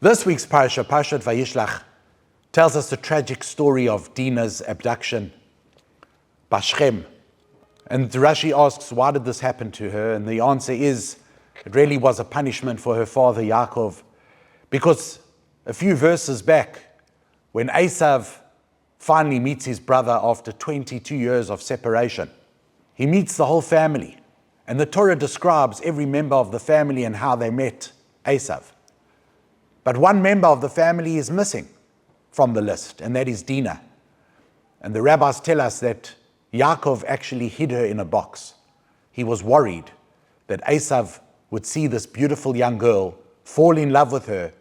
This week's Parsha, Parshat Vayishlach, tells us the tragic story of Dinah's abduction by Shem. And Rashi asks, why did this happen to her? And the answer is, it really was a punishment for her father Yaakov, because a few verses back, when Esau finally meets his brother after 22 years of separation, he meets the whole family. And the Torah describes every member of the family and how they met Esau. But one member of the family is missing from the list, and that is Dinah. And the rabbis tell us that Yaakov actually hid her in a box. He was worried that Esau would see this beautiful young girl, fall in love with her,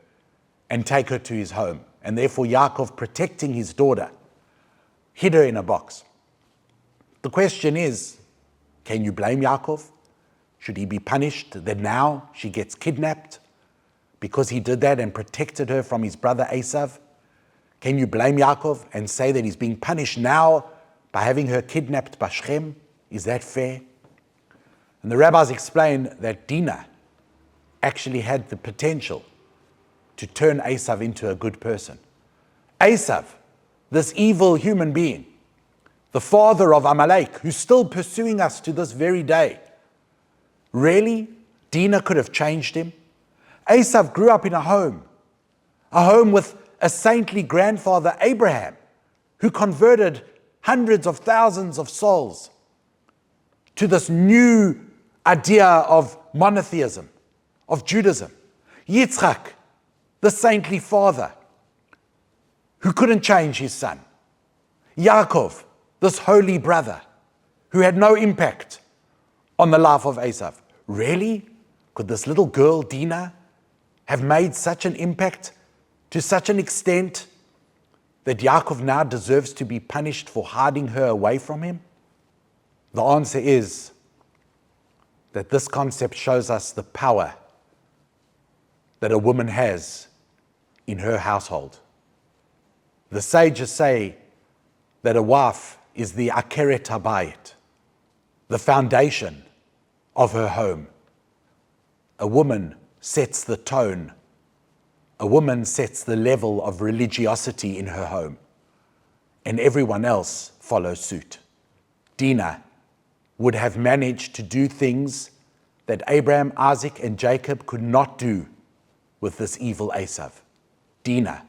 and take her to his home. And therefore Yaakov, protecting his daughter, hid her in a box. The question is, can you blame Yaakov? Should he be punished that now she gets kidnapped because he did that and protected her from his brother Esau? Can you blame Yaakov and say that he's being punished now by having her kidnapped by Shem? Is that fair? And the rabbis explain that Dinah actually had the potential to turn Esau into a good person. Esau, this evil human being, the father of Melech, who's still pursuing us to this very day, really, Dinah could have changed him? Esau grew up in a home with a saintly grandfather, Abraham, who converted hundreds of thousands of souls to this new idea of monotheism, of Judaism. Yitzchak, the saintly father, who couldn't change his son. Yaakov, this holy brother, who had no impact on the life of Esau. Really? Could this little girl, Dinah, have made such an impact to such an extent that Yaakov now deserves to be punished for hiding her away from him? The answer is that this concept shows us the power that a woman has in her household. The sages say that a wife is the akeret habayit, the foundation of her home. A woman sets the tone. A woman sets the level of religiosity in her home, and everyone else follows suit. Dinah would have managed to do things that Abraham, Isaac, and Jacob could not do with this evil Esau. Dinah,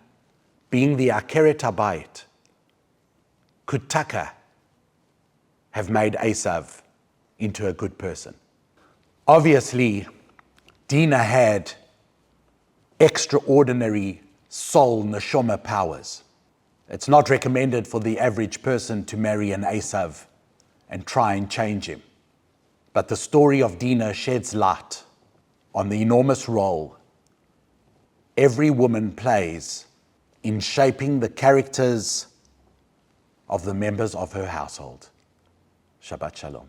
being the akeret habayit, could Taka have made Esau into a good person? Obviously, Dinah had extraordinary soul neshama powers. It's not recommended for the average person to marry an Esau and try and change him. But the story of Dinah sheds light on the enormous role every woman plays in shaping the characters of the members of her household. Shabbat Shalom.